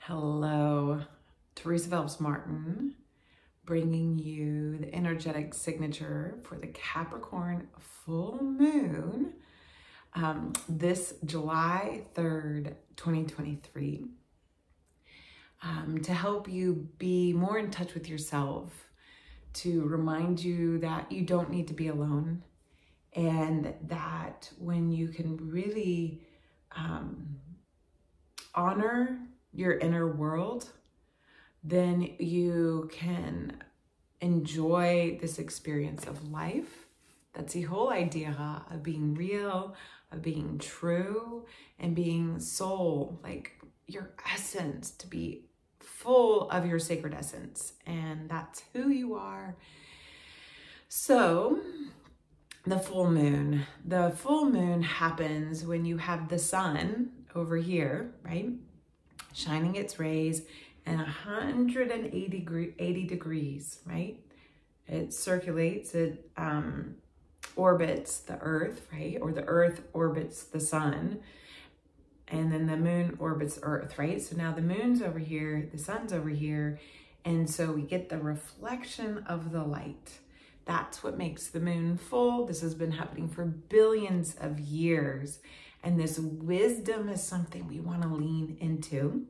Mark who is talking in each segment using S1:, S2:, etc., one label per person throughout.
S1: Hello, Teresa Phelps Martin, bringing you the energetic signature for the Capricorn full moon this July 3rd, 2023, to help you be more in touch with yourself, to remind you that you don't need to be alone, and that when you can really honor your inner world, then you can enjoy this experience of life. That's the whole idea of being real, of being true, and being soul, like your essence, to be full of your sacred essence. And that's who you are. So the full moon happens when you have the sun over here, right? Shining its rays and 180 degrees, right? It circulates, it orbits the earth, right? Or the earth orbits the sun, and then the moon orbits earth, right? So now the moon's over here, the sun's over here, and so we get the reflection of the light. That's what makes the moon full. This has been happening for billions of years. And this wisdom is something we want to lean into.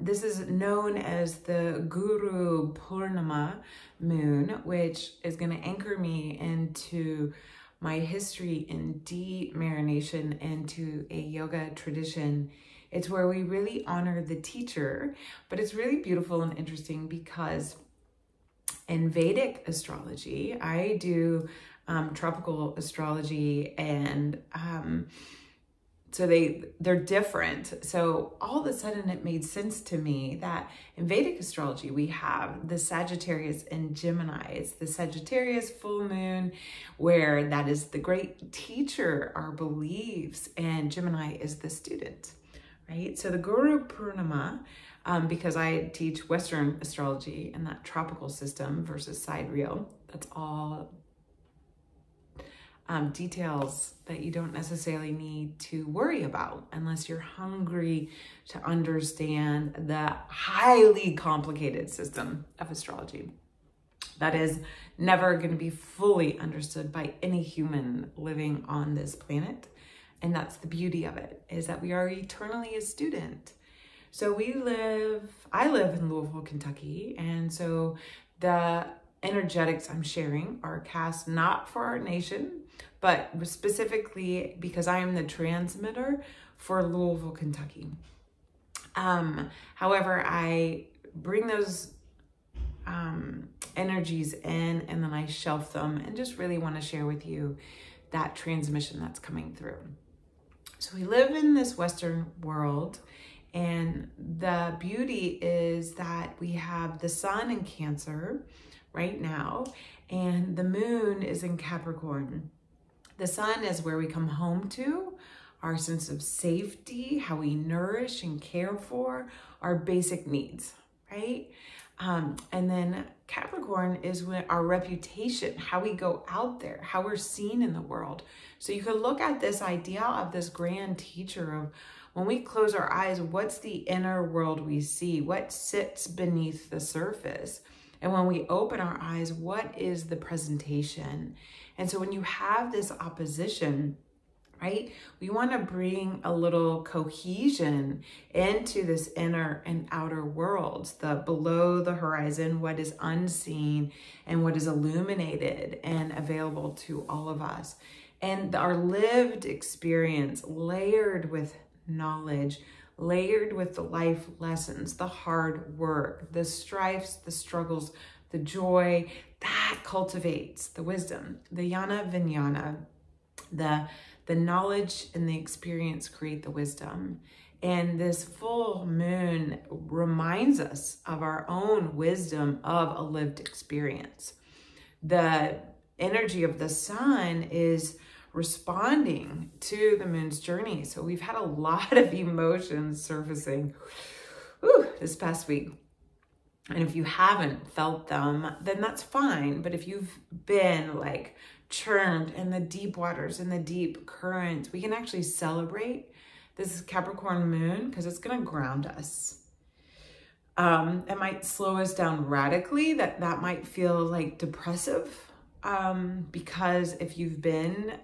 S1: This is known as the Guru Purnima moon, which is going to anchor me into my history in deep marination into a yoga tradition. It's where we really honor the teacher, but it's really beautiful and interesting because in Vedic astrology, I do tropical astrology, and so they're different. So all of a sudden it made sense to me that in Vedic astrology, we have the Sagittarius and Gemini. It's the Sagittarius full moon, where that is the great teacher, our beliefs, and Gemini is the student, right? So the Guru Purnima, because I teach Western astrology and that tropical system versus sidereal, that's all details that you don't necessarily need to worry about unless you're hungry to understand the highly complicated system of astrology that is never going to be fully understood by any human living on this planet. And that's the beauty of it, is that we are eternally a student. So I live in Louisville, Kentucky, and so the energetics I'm sharing are cast not for our nation, but specifically because I am the transmitter for Louisville, Kentucky. However, I bring those energies in, and then I shelf them and just really want to share with you that transmission that's coming through. So we live in this Western world, and the beauty is that we have the sun in Cancer right now, and the moon is in Capricorn. The sun is where we come home to, our sense of safety, how we nourish and care for our basic needs, right? And then Capricorn is when our reputation, how we go out there, how we're seen in the world. So you could look at this idea of this grand teacher of when we close our eyes, what's the inner world we see? What sits beneath the surface? And when we open our eyes, what is the presentation? And so when you have this opposition, right, we want to bring a little cohesion into this inner and outer worlds, the below the horizon, what is unseen and what is illuminated and available to all of us. And our lived experience layered with knowledge, layered with the life lessons, the hard work, the strifes, the struggles, the joy, that cultivates the wisdom. The yana vijnana, the knowledge and the experience create the wisdom. And this full moon reminds us of our own wisdom of a lived experience. The energy of the sun is responding to the moon's journey. So we've had a lot of emotions surfacing this past week. And if you haven't felt them, then that's fine. But if you've been like churned in the deep waters, in the deep currents, we can actually celebrate this is Capricorn moon because it's going to ground us. It might slow us down radically. That might feel like depressive, because if you've been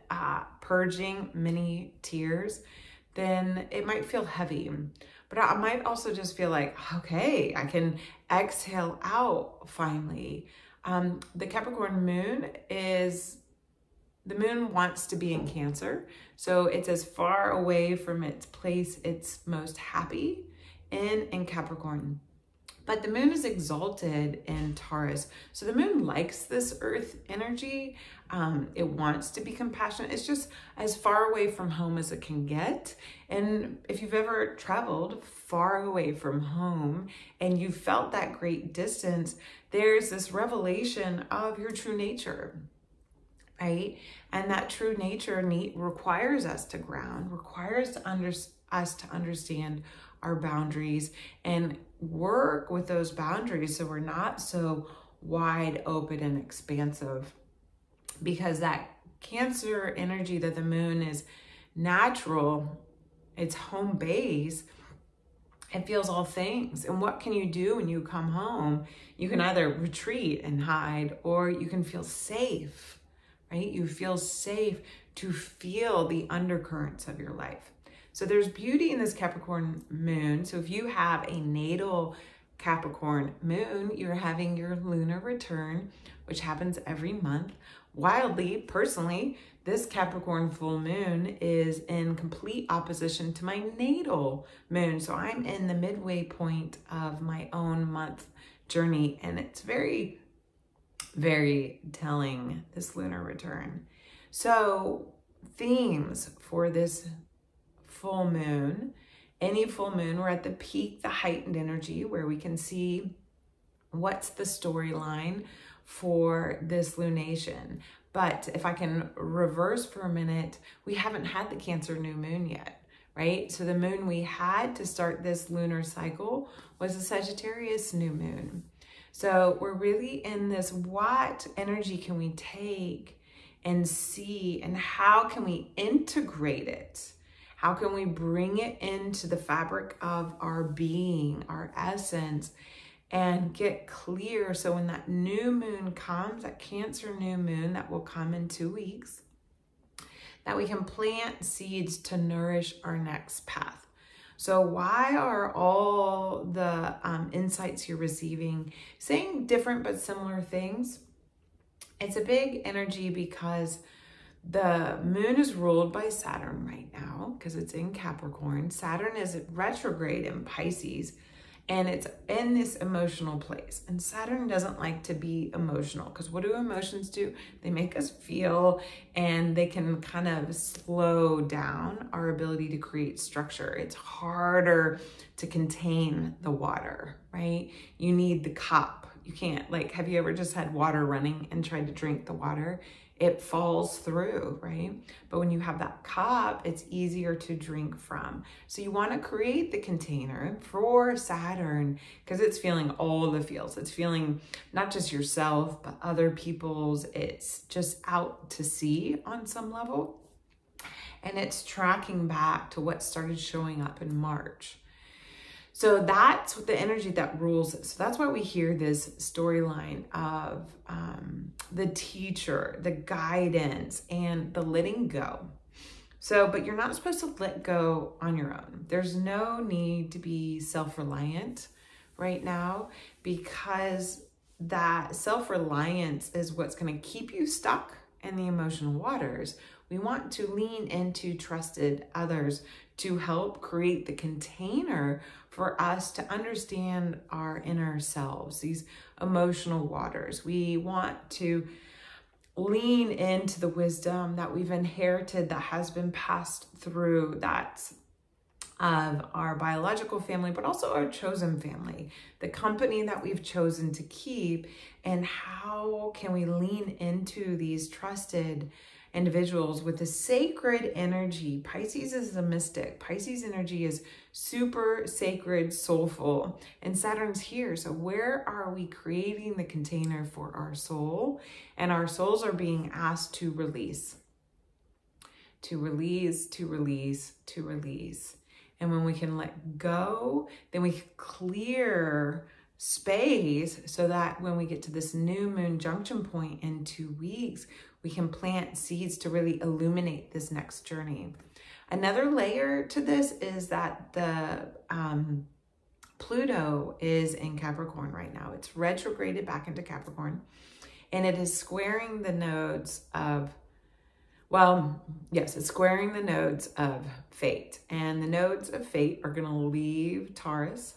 S1: purging many tears, then it might feel heavy. But I might also just feel like, okay, I can exhale out finally. The Capricorn moon the moon wants to be in Cancer. So it's as far away from its place it's most happy in Capricorn. But the moon is exalted in Taurus. So the moon likes this earth energy. It wants to be compassionate. It's just as far away from home as it can get. And if you've ever traveled far away from home and you felt that great distance, there's this revelation of your true nature, right? And that true nature requires us to ground, requires us to understand our boundaries and work with those boundaries so we're not so wide open and expansive, because that Cancer energy that the moon is natural, it's home base, it feels all things. And what can you do when you come home? You can either retreat and hide, or you can feel safe, right? You feel safe to feel the undercurrents of your life. So there's beauty in this Capricorn moon. So if you have a natal Capricorn moon, you're having your lunar return, which happens every month. Wildly, personally, this Capricorn full moon is in complete opposition to my natal moon. So I'm in the midway point of my own month journey, and it's very, very telling, this lunar return. So themes for this full moon, any full moon, we're at the peak, the heightened energy, where we can see what's the storyline for this lunation. But if I can reverse for a minute, we haven't had the Cancer new moon yet, right? So the moon we had to start this lunar cycle was a Sagittarius new moon. So we're really in this, what energy can we take and see, and how can we integrate it? How can we bring it into the fabric of our being, our essence, and get clear so when that new moon comes, that Cancer new moon that will come in 2 weeks, that we can plant seeds to nourish our next path. So why are all the insights you're receiving saying different but similar things? It's a big energy because the moon is ruled by Saturn right now because it's in Capricorn. Saturn is retrograde in Pisces, and it's in this emotional place. And Saturn doesn't like to be emotional, because what do emotions do? They make us feel, and they can kind of slow down our ability to create structure. It's harder to contain the water, right? You need the cup. You can't, like, have you ever just had water running and tried to drink the water? It falls through, right? But when you have that cup, it's easier to drink from. So you want to create the container for Saturn, because it's feeling all the feels. It's feeling not just yourself, but other people's. It's just out to sea on some level. And it's tracking back to what started showing up in March. So that's the energy that rules it. So that's why we hear this storyline of the teacher, the guidance, and the letting go. So, but you're not supposed to let go on your own. There's no need to be self-reliant right now, because that self-reliance is what's going to keep you stuck in the emotional waters. We want to lean into trusted others to help create the container for us to understand our inner selves, these emotional waters. We want to lean into the wisdom that we've inherited, that has been passed through, that's of our biological family, but also our chosen family, the company that we've chosen to keep. And how can we lean into these trusted individuals with a sacred energy? Pisces is a mystic. Pisces energy is super sacred, soulful, and Saturn's here. So where are we creating the container for our soul? And our souls are being asked to release, to release, to release, to release. And when we can let go, then we clear space so that when we get to this new moon junction point in 2 weeks, we can plant seeds to really illuminate this next journey. Another layer to this is that the Pluto is in Capricorn right now. It's retrograded back into Capricorn, and it is squaring the nodes of, well, yes, it's squaring the nodes of fate. And the nodes of fate are going to leave Taurus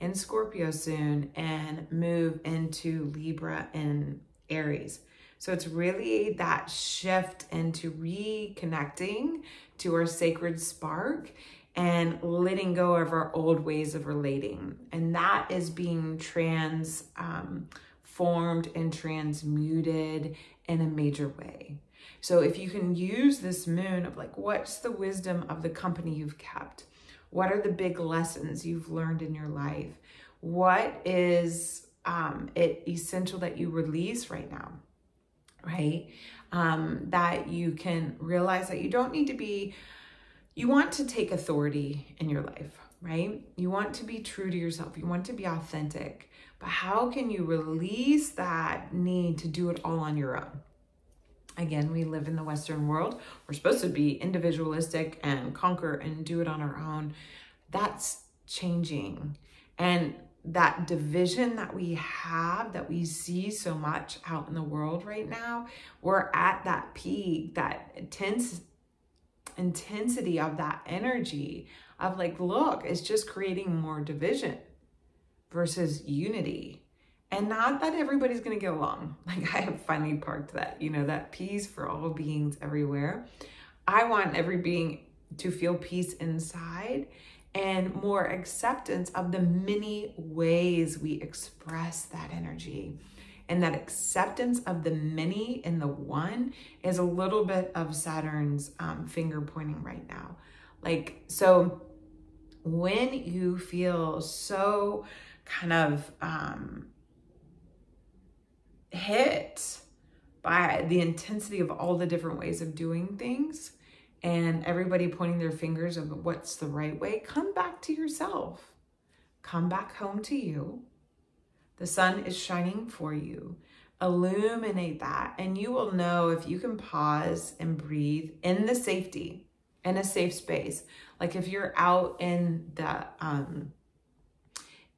S1: and Scorpio soon and move into Libra and Aries. So it's really that shift into reconnecting to our sacred spark and letting go of our old ways of relating. And that is being transformed and transmuted in a major way. So if you can use this moon of like, what's the wisdom of the company you've kept? What are the big lessons you've learned in your life? What is it essential that you release right now, right? That you can realize that you don't need to be, you want to take authority in your life, right? You want to be true to yourself. You want to be authentic. But how can you release that need to do it all on your own? Again, we live in the Western world. We're supposed to be individualistic and conquer and do it on our own. That's changing. And that division that we have, that we see so much out in the world right now, we're at that peak, that intensity of that energy of like, look, it's just creating more division versus unity. And not that everybody's going to get along. Like, I have finally parked that, that peace for all beings everywhere. I want every being to feel peace inside and more acceptance of the many ways we express that energy. And that acceptance of the many in the one is a little bit of Saturn's finger pointing right now. Like, so when you feel so kind of hit by the intensity of all the different ways of doing things and everybody pointing their fingers of what's the right way, come back to yourself. Come back home to you. The sun is shining for you. Illuminate that, and you will know if you can pause and breathe in the safety, in a safe space. Like if you're out in the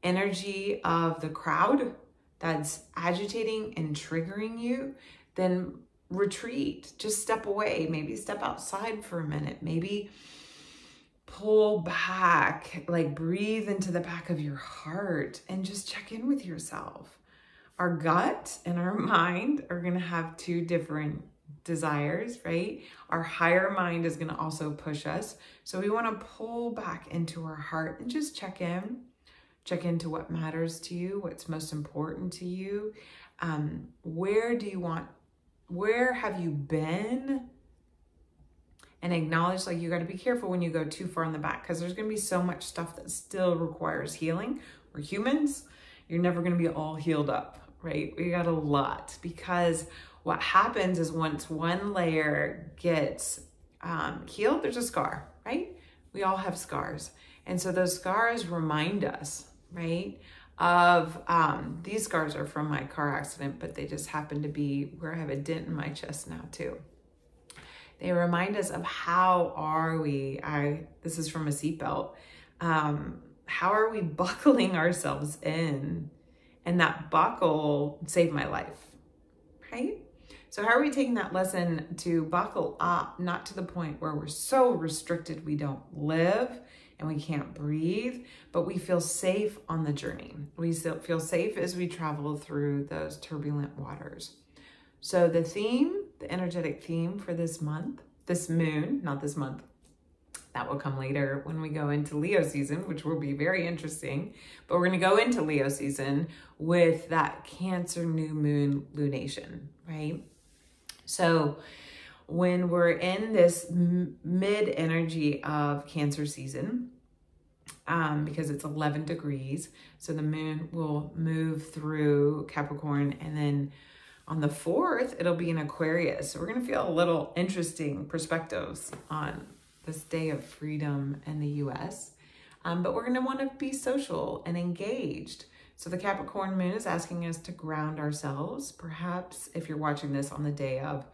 S1: energy of the crowd that's agitating and triggering you, then retreat, just step away, maybe step outside for a minute, maybe pull back, like breathe into the back of your heart and just check in with yourself. Our gut and our mind are going to have two different desires, right? Our higher mind is going to also push us. So we want to pull back into our heart and just check into what matters to you, what's most important to you. Where have you been? And acknowledge, like, you got to be careful when you go too far in the back, because there's going to be so much stuff that still requires healing. We're humans. You're never going to be all healed up, right? We got a lot, because what happens is once one layer gets healed, there's a scar, right? We all have scars. And so those scars remind us, right, of, these scars are from my car accident, but they just happen to be where I have a dent in my chest now too. They remind us of how are we, this is from a seatbelt, how are we buckling ourselves in? And that buckle saved my life, right? So how are we taking that lesson to buckle up, not to the point where we're so restricted we don't live and we can't breathe, but we feel safe on the journey. We still feel safe as we travel through those turbulent waters. So the theme, the energetic theme for this month, this moon, not this month, that will come later when we go into Leo season, which will be very interesting. But we're going to go into Leo season with that Cancer new moon lunation, right? So when we're in this mid energy of Cancer season, because it's 11 degrees, so the moon will move through Capricorn, and then on the 4th, it'll be in Aquarius. So we're going to feel a little interesting perspectives on this day of freedom in the US. but we're going to want to be social and engaged. So the Capricorn moon is asking us to ground ourselves. Perhaps if you're watching this on the day of,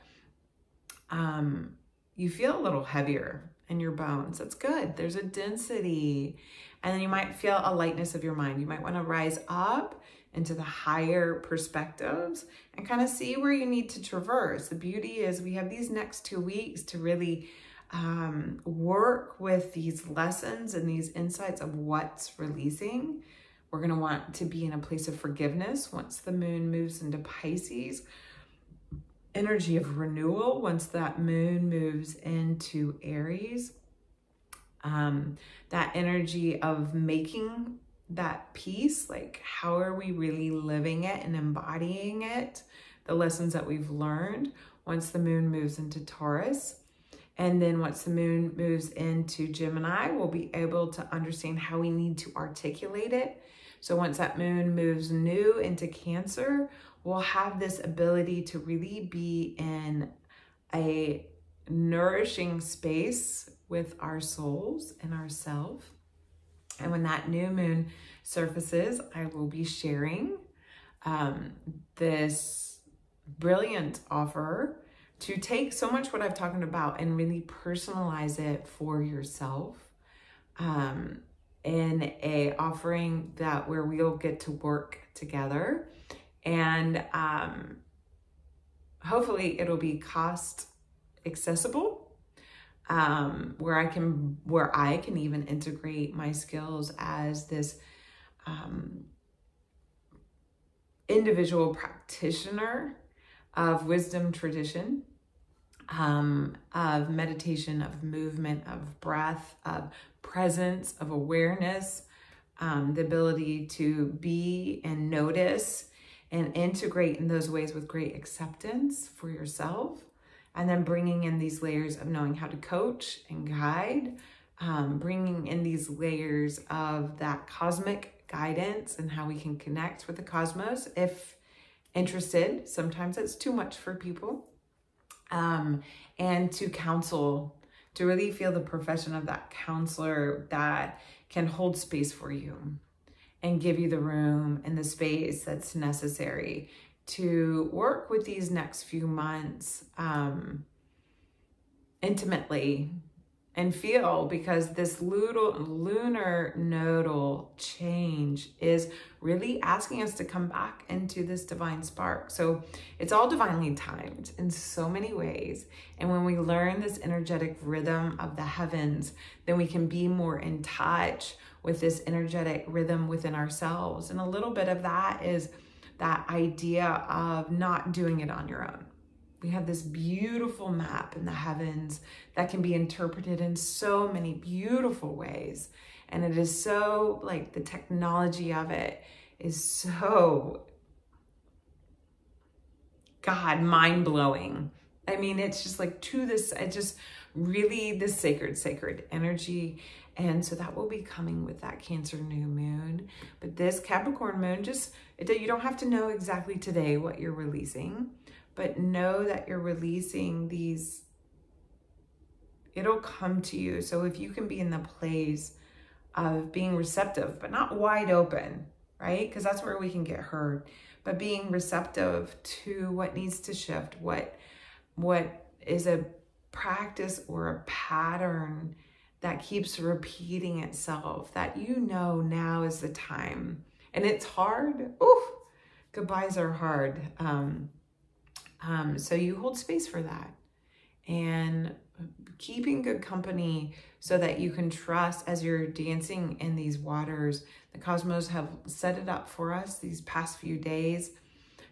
S1: you feel a little heavier in your bones. That's good. There's a density. And then you might feel a lightness of your mind. You might want to rise up into the higher perspectives and kind of see where you need to traverse. The beauty is we have these next 2 weeks to really work with these lessons and these insights of what's releasing. We're going to want to be in a place of forgiveness once the moon moves into Pisces. Energy of renewal once that moon moves into Aries. That energy of making that peace, like how are we really living it and embodying it, the lessons that we've learned once the moon moves into Taurus. And then once the moon moves into Gemini, we'll be able to understand how we need to articulate it. So once that moon moves new into Cancer, we'll have this ability to really be in a nourishing space with our souls and ourselves. And when that new moon surfaces, I will be sharing this brilliant offer to take so much what I've talked about and really personalize it for yourself. In a offering that where we'll get to work together, and hopefully it'll be cost accessible, where I can even integrate my skills as this individual practitioner of wisdom tradition, of meditation, of movement, of breath, of presence, of awareness, the ability to be and notice and integrate in those ways with great acceptance for yourself. And then bringing in these layers of knowing how to coach and guide, bringing in these layers of that cosmic guidance and how we can connect with the cosmos if interested. Sometimes it's too much for people. And to counsel, to really feel the profession of that counselor that can hold space for you and give you the room and the space that's necessary to work with these next few months intimately and feel, because this lunar nodal change is really asking us to come back into this divine spark. So it's all divinely timed in so many ways. And when we learn this energetic rhythm of the heavens, then we can be more in touch with this energetic rhythm within ourselves. And a little bit of that is that idea of not doing it on your own. We have this beautiful map in the heavens that can be interpreted in so many beautiful ways. And it is so, like, the technology of it is so, God, mind-blowing. I mean, it's just like it's just really this sacred energy. And so that will be coming with that Cancer new moon. But this Capricorn moon, you don't have to know exactly today what you're releasing, but know that you're releasing these, it'll come to you. So if you can be in the place of being receptive, but not wide open, right? Because that's where we can get hurt. But being receptive to what needs to shift, what is a practice or a pattern that keeps repeating itself, that now is the time. And it's hard. Oof, goodbyes are hard. So you hold space for that. And keeping good company so that you can trust as you're dancing in these waters. The cosmos have set it up for us these past few days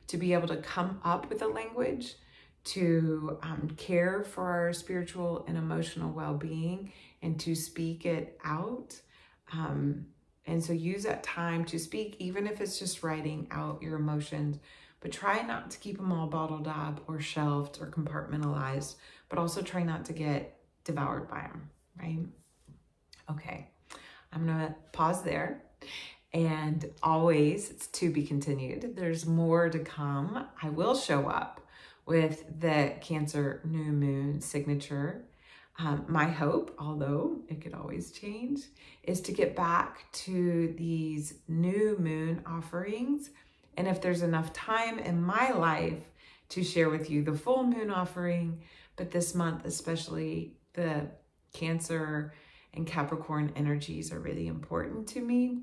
S1: to be able to come up with a language to care for our spiritual and emotional well-being and to speak it out. And so use that time to speak, even if it's just writing out your emotions, but try not to keep them all bottled up or shelved or compartmentalized, but also try not to get devoured by them, right? Okay, I'm gonna pause there. And always, it's to be continued. There's more to come. I will show up with the Cancer new moon signature My hope, although it could always change, is to get back to these new moon offerings. And if there's enough time in my life to share with you the full moon offering, but this month, especially the Cancer and Capricorn energies are really important to me.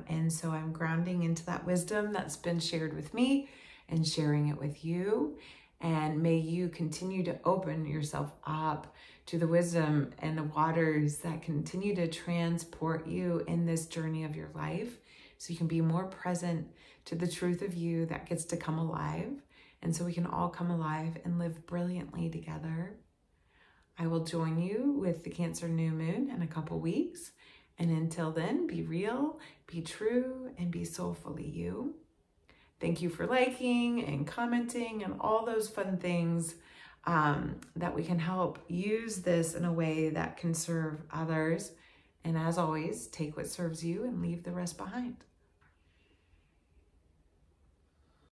S1: And so I'm grounding into that wisdom that's been shared with me and sharing it with you. And may you continue to open yourself up to the wisdom and the waters that continue to transport you in this journey of your life, so you can be more present to the truth of you that gets to come alive. And so we can all come alive and live brilliantly together. I will join you with the Cancer new moon in a couple weeks. And until then, be real, be true, and be soulfully you. Thank you for liking and commenting and all those fun things that we can help use this in a way that can serve others. And as always, take what serves you and leave the rest behind.